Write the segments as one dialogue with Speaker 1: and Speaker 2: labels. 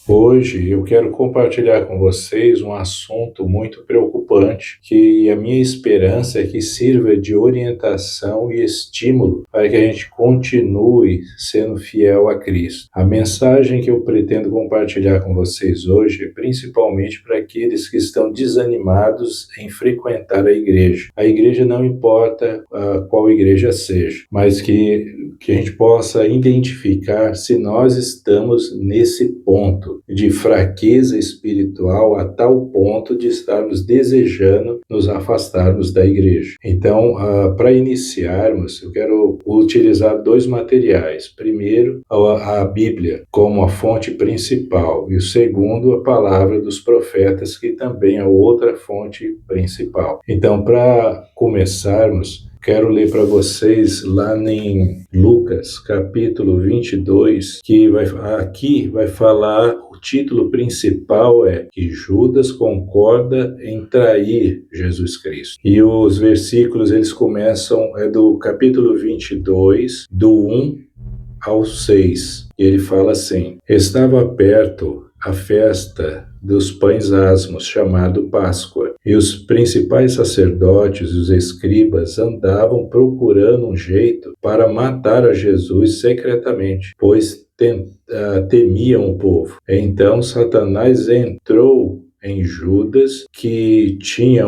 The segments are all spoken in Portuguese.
Speaker 1: Hoje eu quero compartilhar com vocês um assunto muito preocupante, que a minha esperança é que sirva de orientação e estímulo para que a gente continue sendo fiel a Cristo. A mensagem que eu pretendo compartilhar com vocês hoje é principalmente para aqueles que estão desanimados em frequentar a igreja. A igreja não importa qual igreja seja, mas que a gente possa identificar se nós estamos nesse ponto de fraqueza espiritual a tal ponto de estarmos desejando nos afastarmos da igreja. Então, para iniciarmos, eu quero utilizar dois materiais. Primeiro, a Bíblia como a fonte principal e o segundo, a palavra dos profetas, que também é outra fonte principal. Então, para começarmos, quero ler para vocês lá em Lucas, capítulo 22, que aqui vai falar, o título principal é que Judas concorda em trair Jesus Cristo. E os versículos, eles começam, do capítulo 22, do 1 ao 6. E ele fala assim: estava perto a festa dos pães asmos, chamado Páscoa, e os principais sacerdotes e os escribas andavam procurando um jeito para matar a Jesus secretamente, pois temiam o povo. Então Satanás entrou em Judas, que tinha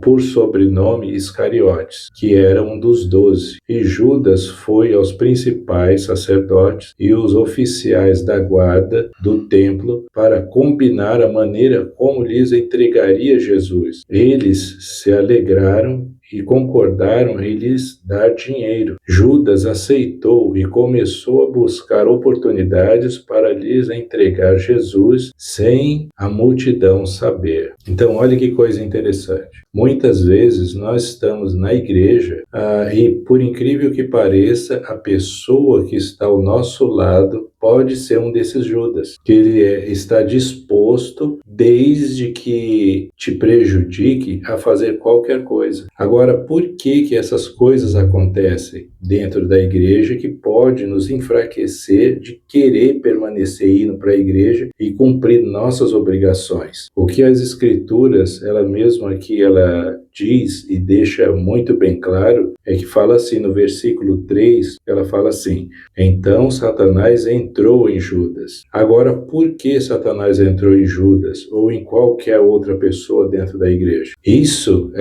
Speaker 1: por sobrenome Iscariotes, que era um dos 12. E Judas foi aos principais sacerdotes e os oficiais da guarda do templo para combinar a maneira como lhes entregaria Jesus. Eles se alegraram e concordaram em lhes dar dinheiro. Judas aceitou e começou a buscar oportunidades para lhes entregar Jesus sem a multidão saber. Então, olha que coisa interessante. Muitas vezes nós estamos na igreja e, por incrível que pareça, a pessoa que está ao nosso lado pode ser um desses Judas, que ele está disposto, desde que te prejudique, a fazer qualquer coisa. Agora, por que essas coisas acontecem dentro da igreja que pode nos enfraquecer de querer permanecer indo para a igreja e cumprir nossas obrigações? O que as Escrituras, ela mesma aqui, ela diz e deixa muito bem claro, é que fala assim no versículo 3, ela fala assim: então Satanás entrou em Judas. Agora, por que Satanás entrou em Judas ou em qualquer outra pessoa dentro da igreja? Isso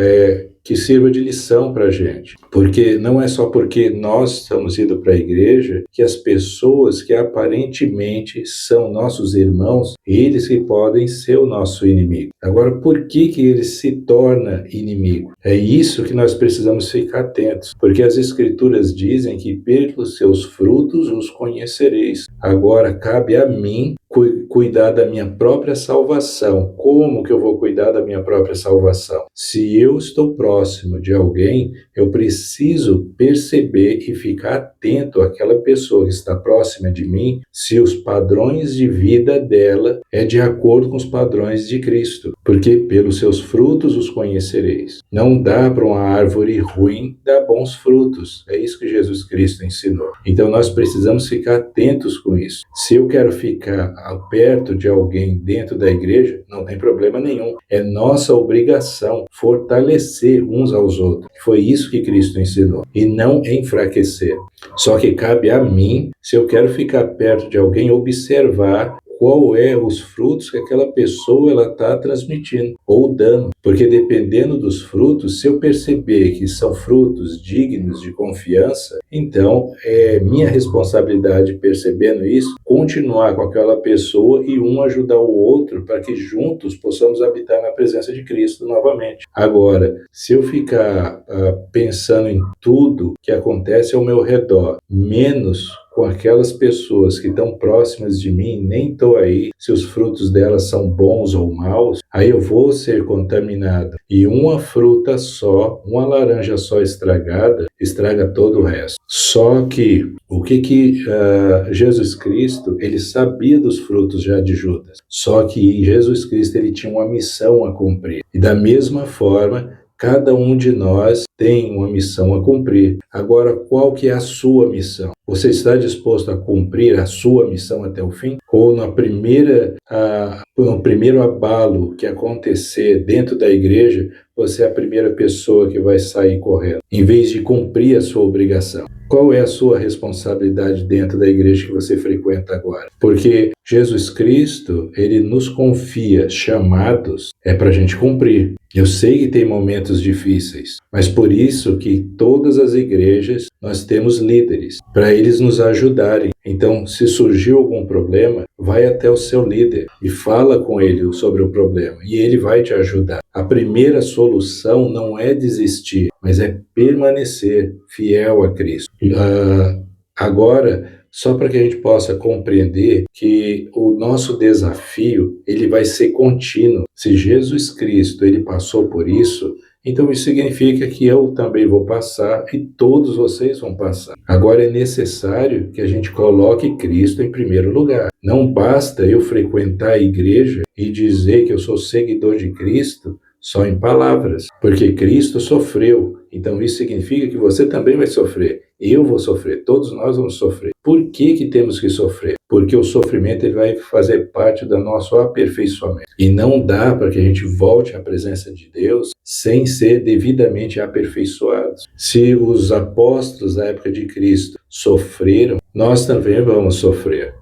Speaker 1: que sirva de lição para a gente, porque não é só porque nós estamos indo para a igreja que as pessoas que aparentemente são nossos irmãos, eles que podem ser o nosso inimigo. Agora, por que ele se torna inimigo? É isso que nós precisamos ficar atentos, porque as Escrituras dizem que pelos seus frutos os conhecereis. Agora, cabe a mim cuidar da minha própria salvação. Como que eu vou cuidar da minha própria salvação? Se eu estou próximo de alguém, eu preciso perceber e ficar atento àquela pessoa que está próxima de mim, se os padrões de vida dela é de acordo com os padrões de Cristo, porque pelos seus frutos os conhecereis. Não dá para uma árvore ruim dar bons frutos. É isso que Jesus Cristo ensinou. Então nós precisamos ficar atentos com isso. Se eu quero ficar perto de alguém dentro da igreja, não tem problema nenhum. É nossa obrigação fortalecer uns aos outros. Foi isso que Cristo ensinou. E não enfraquecer. Só que cabe a mim, se eu quero ficar perto de alguém, observar qual é os frutos que aquela pessoa ela está transmitindo ou dando. Porque dependendo dos frutos, se eu perceber que são frutos dignos de confiança, então é minha responsabilidade, percebendo isso, continuar com aquela pessoa e um ajudar o outro para que juntos possamos habitar na presença de Cristo novamente. Agora, se eu ficar pensando em tudo que acontece ao meu redor, menos com aquelas pessoas que estão próximas de mim, nem estou aí, se os frutos delas são bons ou maus, aí eu vou ser contaminado. E uma fruta só, uma laranja só estragada, estraga todo o resto. Só que, o que Jesus Cristo, ele sabia dos frutos já de Judas. Só que Jesus Cristo, ele tinha uma missão a cumprir. E da mesma forma, cada um de nós tem uma missão a cumprir. Agora, qual que é a sua missão? Você está disposto a cumprir a sua missão até o fim? Ou no primeiro abalo que acontecer dentro da igreja, você é a primeira pessoa que vai sair correndo, em vez de cumprir a sua obrigação? Qual é a sua responsabilidade dentro da igreja que você frequenta agora? Porque Jesus Cristo, ele nos confia chamados, é para a gente cumprir. Eu sei que tem momentos difíceis, mas por isso que todas as igrejas nós temos líderes, para eles nos ajudarem. Então, se surgiu algum problema, vai até o seu líder e fala com ele sobre o problema, e ele vai te ajudar. A primeira solução não é desistir, mas é permanecer fiel a Cristo. Agora, só para que a gente possa compreender que o nosso desafio, ele vai ser contínuo. Se Jesus Cristo, ele passou por isso, então isso significa que eu também vou passar e todos vocês vão passar. Agora é necessário que a gente coloque Cristo em primeiro lugar. Não basta eu frequentar a igreja e dizer que eu sou seguidor de Cristo só em palavras, porque Cristo sofreu. Então isso significa que você também vai sofrer. Eu vou sofrer, todos nós vamos sofrer. Por que temos que sofrer? Porque o sofrimento ele vai fazer parte do nosso aperfeiçoamento. E não dá para que a gente volte à presença de Deus sem ser devidamente aperfeiçoados. Se os apóstolos da época de Cristo sofreram, nós também vamos sofrer.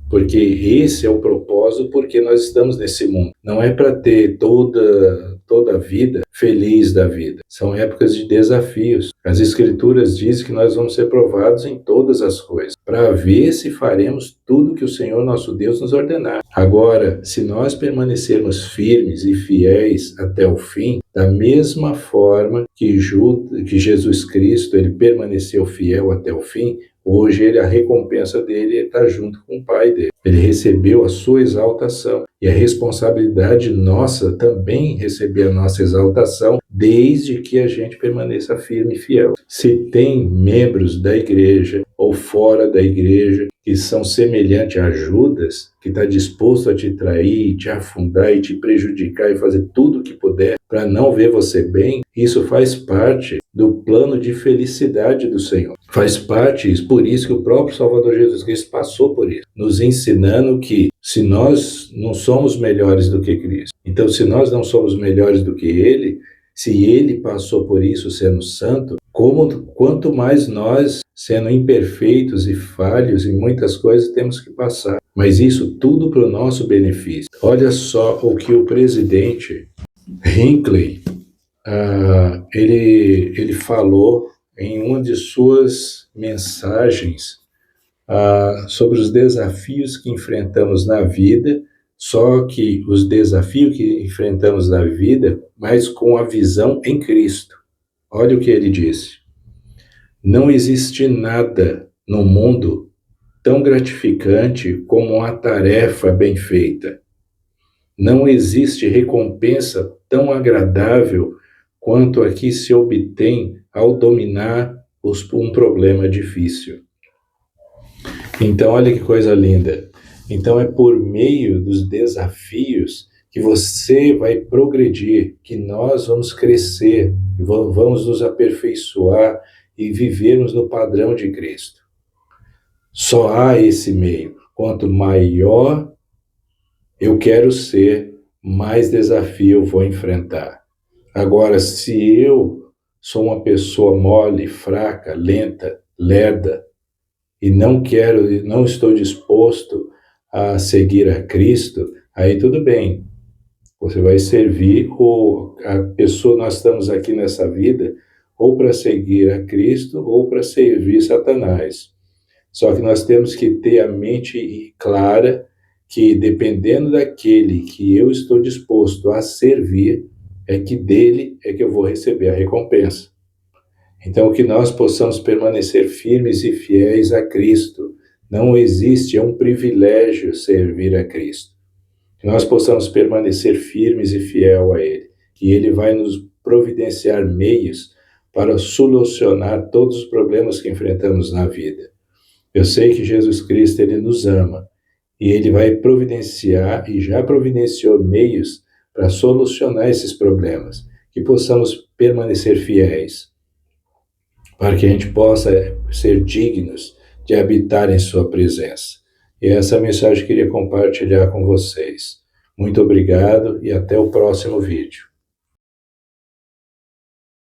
Speaker 1: Porque esse é o propósito porque nós estamos nesse mundo. Não é para ter toda a vida feliz da vida. São épocas de desafios. As Escrituras dizem que nós vamos ser provados em todas as coisas, para ver se faremos tudo que o Senhor nosso Deus nos ordenar. Agora, se nós permanecermos firmes e fiéis até o fim, da mesma forma que Jesus Cristo ele permaneceu fiel até o fim, hoje a recompensa dele está junto com o Pai dele. Ele recebeu a sua exaltação. E a responsabilidade nossa também receber a nossa exaltação, desde que a gente permaneça firme e fiel. Se tem membros da igreja ou fora da igreja que são semelhantes a Judas, que está disposto a te trair, te afundar e te prejudicar e fazer tudo o que puder para não ver você bem, isso faz parte do plano de felicidade do Senhor. Faz parte isso, por isso que o próprio Salvador Jesus Cristo passou por isso, nos ensinando que se nós não somos melhores do que Cristo, então se nós não somos melhores do que Ele, se Ele passou por isso sendo santo, quanto mais nós, sendo imperfeitos e falhos em muitas coisas, temos que passar. Mas isso tudo para o nosso benefício. Olha só o que o presidente Hinckley, ele falou em uma de suas mensagens sobre os desafios que enfrentamos na vida, só que os desafios que enfrentamos na vida, mas com a visão em Cristo. Olha o que ele disse. Não existe nada no mundo tão gratificante como uma tarefa bem feita. Não existe recompensa tão agradável quanto a que se obtém ao dominar um problema difícil. Então, olha que coisa linda. Então, é por meio dos desafios que você vai progredir, que nós vamos crescer, vamos nos aperfeiçoar e vivermos no padrão de Cristo. Só há esse meio. Quanto maior eu quero ser, mais desafio eu vou enfrentar. Agora, se eu sou uma pessoa mole, fraca, lenta, lerda, e não estou disposto a seguir a Cristo, aí tudo bem. Você vai servir a pessoa, nós estamos aqui nessa vida, ou para seguir a Cristo, ou para servir Satanás. Só que nós temos que ter a mente clara que, dependendo daquele que eu estou disposto a servir, é que dele é que eu vou receber a recompensa. Então, que nós possamos permanecer firmes e fiéis a Cristo. Não existe, é um privilégio servir a Cristo. Que nós possamos permanecer firmes e fiel a Ele. Que Ele vai nos providenciar meios para solucionar todos os problemas que enfrentamos na vida. Eu sei que Jesus Cristo, Ele nos ama. E Ele vai providenciar, e já providenciou meios para solucionar esses problemas. Que possamos permanecer fiéis, para que a gente possa ser dignos de habitar em sua presença. E essa mensagem eu queria compartilhar com vocês. Muito obrigado e até o próximo vídeo.